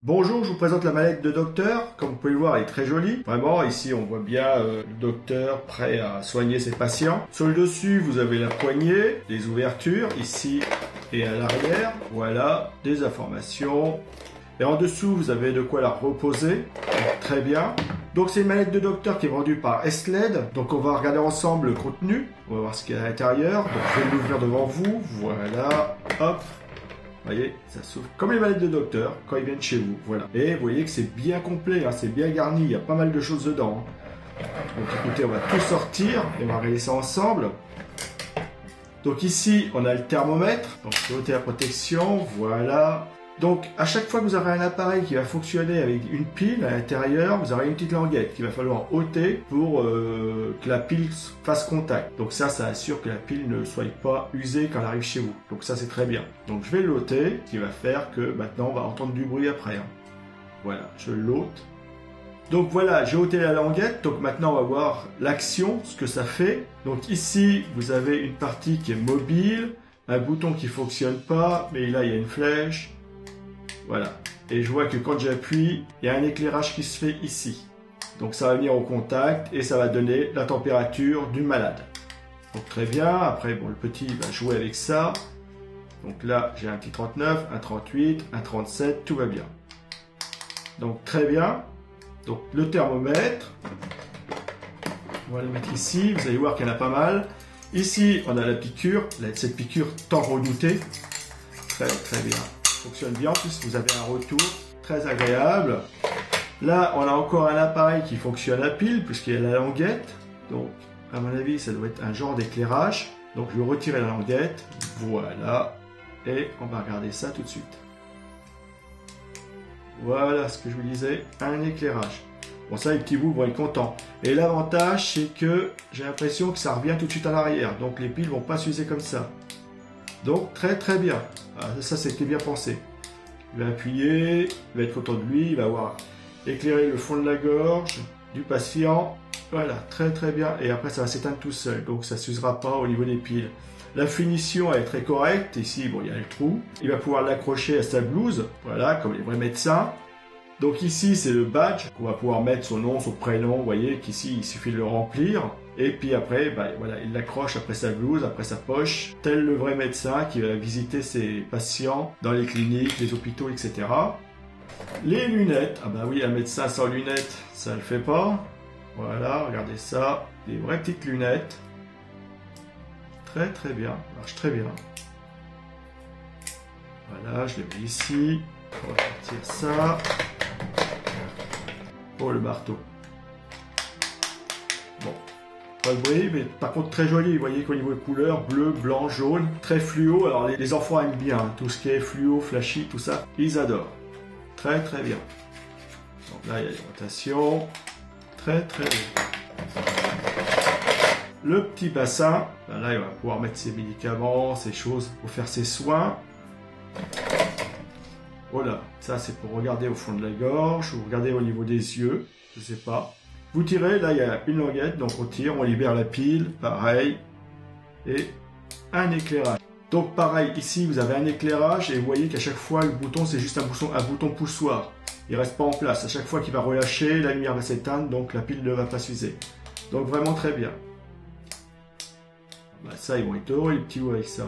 Bonjour, je vous présente la mallette de docteur. Comme vous pouvez le voir, elle est très jolie. Vraiment, ici, on voit bien le docteur prêt à soigner ses patients. Sur le dessus, vous avez la poignée, les ouvertures, ici et à l'arrière. Voilà, des informations. Et en dessous, vous avez de quoi la reposer. Très bien. Donc, c'est une mallette de docteur qui est vendue par S-LED. Donc, on va regarder ensemble le contenu. On va voir ce qu'il y a à l'intérieur. Donc, je vais l'ouvrir devant vous. Voilà. Hop. Vous voyez, ça s'ouvre comme les mallettes de docteur quand ils viennent chez vous. Voilà. Et vous voyez que c'est bien complet, hein, c'est bien garni. Il y a pas mal de choses dedans. Hein. Donc, écoutez, on va tout sortir et on va regarder ça ensemble. Donc, ici, on a le thermomètre. Donc, je vais ôter la protection. Voilà. Donc, à chaque fois que vous aurez un appareil qui va fonctionner avec une pile à l'intérieur, vous aurez une petite languette qu'il va falloir ôter pour que la pile fasse contact. Donc ça assure que la pile ne soit pas usée quand elle arrive chez vous. Donc ça, c'est très bien. Donc je vais l'ôter, ce qui va faire que maintenant, on va entendre du bruit après. Hein. Voilà, je l'ôte. Donc voilà, j'ai ôté la languette. Donc maintenant, on va voir l'action, ce que ça fait. Donc ici, vous avez une partie qui est mobile, un bouton qui ne fonctionne pas, mais là, il y a une flèche. Voilà, et je vois que quand j'appuie, il y a un éclairage qui se fait ici. Donc ça va venir au contact et ça va donner la température du malade. Donc très bien, après bon, le petit va jouer avec ça. Donc là, j'ai un petit 39, un 38, un 37, tout va bien. Donc très bien. Donc le thermomètre, on va le mettre ici, vous allez voir qu'il y en a pas mal. Ici, on a la piqûre, cette piqûre tant redoutée. Très bien. Fonctionne bien, en plus vous avez un retour très agréable. Là on a encore un appareil qui fonctionne à pile puisqu'il y a la languette, donc à mon avis ça doit être un genre d'éclairage. Donc je vais retirer la languette, voilà, et on va regarder ça tout de suite. Voilà ce que je vous disais, un éclairage. Bon ça les petits bouts vont être contents. Et l'avantage c'est que j'ai l'impression que ça revient tout de suite à l'arrière, donc les piles vont pas s'user comme ça. Donc très bien, ça c'était bien pensé. Il va appuyer, il va être content de lui, il va avoir éclairé le fond de la gorge du patient. Voilà, très bien. Et après ça va s'éteindre tout seul, donc ça ne s'usera pas au niveau des piles. La finition elle est très correcte, ici bon, il y a le trou. Il va pouvoir l'accrocher à sa blouse, voilà, comme les vrais médecins. Donc ici c'est le badge, qu'on va pouvoir mettre son nom, son prénom, vous voyez qu'ici il suffit de le remplir. Et puis après, voilà, il l'accroche après sa blouse, après sa poche, tel le vrai médecin qui va visiter ses patients dans les cliniques, les hôpitaux, etc. Les lunettes, ah bah oui, un médecin sans lunettes, ça le fait pas. Voilà, regardez ça, des vraies petites lunettes. Très bien, marche très bien. Voilà, je les mets ici. On va sortir ça. Oh, le marteau. Bon. Pas de bruit, mais par contre très joli. Vous voyez qu'au niveau de couleur, bleu, blanc, jaune, très fluo. Alors les enfants aiment bien, hein, tout ce qui est fluo, flashy, tout ça, ils adorent. Très bien. Donc là, il y a les rotations. Très bien. Le petit bassin, là, il va pouvoir mettre ses médicaments, ses choses pour faire ses soins. Voilà, ça c'est pour regarder au fond de la gorge ou regarder au niveau des yeux, je sais pas. Vous tirez, là il y a une languette, donc on tire, on libère la pile, pareil, et un éclairage. Donc pareil, ici vous avez un éclairage et vous voyez qu'à chaque fois le bouton c'est juste un bouton poussoir. Il reste pas en place, à chaque fois qu'il va relâcher, la lumière va s'éteindre, donc la pile ne va pas s'user. Donc vraiment très bien. Bah, ça ils vont être heureux les petits avec ça.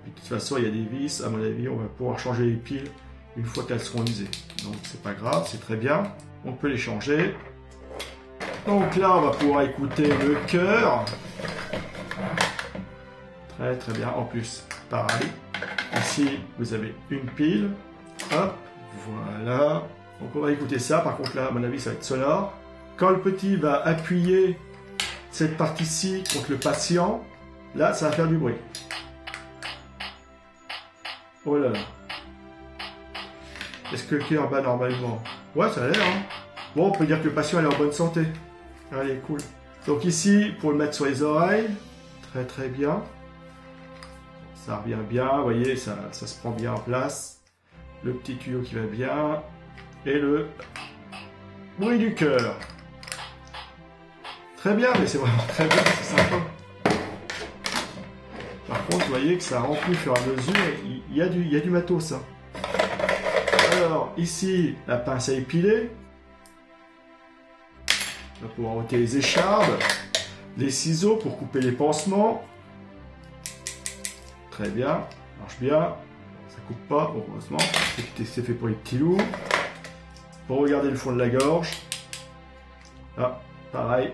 De toute façon, il y a des vis, à mon avis, on va pouvoir changer les piles une fois qu'elles seront usées. Donc c'est pas grave, c'est très bien. On peut les changer. Donc là, on va pouvoir écouter le cœur. Très bien. En plus, pareil. Ici, vous avez une pile. Hop, voilà. Donc on va écouter ça. Par contre là, à mon avis, ça va être sonore. Quand le petit va appuyer cette partie-ci contre le patient, là, ça va faire du bruit. Oh là là. Est-ce que le cœur bat normalement? Ouais, ça a l'air, hein. Bon, on peut dire que le patient est en bonne santé. Allez, cool. Donc ici, pour le mettre sur les oreilles, très bien. Ça revient bien, vous voyez, ça se prend bien en place. Le petit tuyau qui va bien. Et le bruit du cœur. Très bien, mais c'est vraiment très bien, c'est sympa. Par contre, vous voyez que ça remplit au fur et à mesure, il y a du matos. Hein. Alors, ici, la pince à épiler. On va pouvoir ôter les échardes. Les ciseaux pour couper les pansements. Très bien, ça marche bien. Ça coupe pas, heureusement. C'est fait pour les petits loups. Pour regarder le fond de la gorge. Ah, pareil.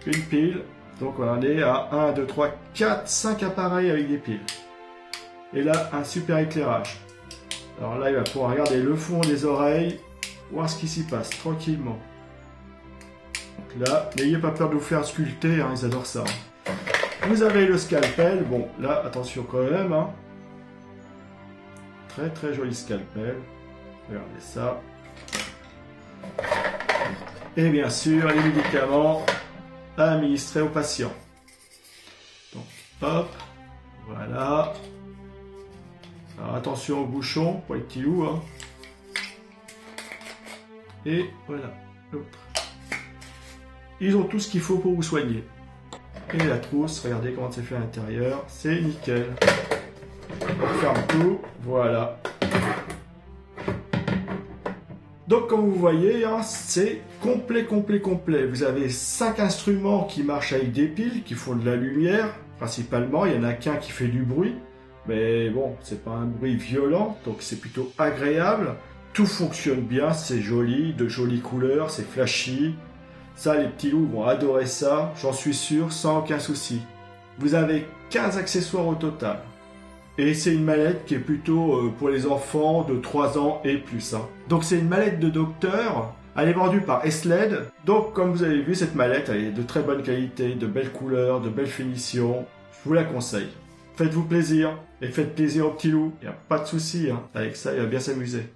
Une pile. Donc on en est à 1, 2, 3, 4, 5 appareils avec des piles. Et là, un super éclairage. Alors là, il va pouvoir regarder le fond des oreilles, voir ce qui s'y passe tranquillement. Donc là, n'ayez pas peur de vous faire sculpter, hein, ils adorent ça. Vous avez le scalpel. Bon, là, attention quand même. Hein. Très très joli scalpel. Regardez ça. Et bien sûr, les médicaments à administrer aux patients. Donc, hop, voilà. Alors, attention au bouchon pour les petits loups. Hein. Et voilà. Hop. Ils ont tout ce qu'il faut pour vous soigner. Et la trousse, regardez comment c'est fait à l'intérieur. C'est nickel. On ferme tout. Voilà. Donc comme vous voyez, hein, c'est complet. Vous avez 5 instruments qui marchent avec des piles, qui font de la lumière, principalement. Il n'y en a qu'un qui fait du bruit, mais bon, c'est pas un bruit violent, donc c'est plutôt agréable. Tout fonctionne bien, c'est joli, de jolies couleurs, c'est flashy. Ça, les petits loups vont adorer ça, j'en suis sûr, sans aucun souci. Vous avez 15 accessoires au total. Et c'est une mallette qui est plutôt pour les enfants de 3 ans et plus. Hein. Donc c'est une mallette de docteur. Elle est vendue par Esled. Donc comme vous avez vu, cette mallette elle est de très bonne qualité, de belles couleurs, de belles finitions. Je vous la conseille. Faites-vous plaisir et faites plaisir aux petits loups. Il n'y a pas de souci. Hein. Avec ça, il va bien s'amuser.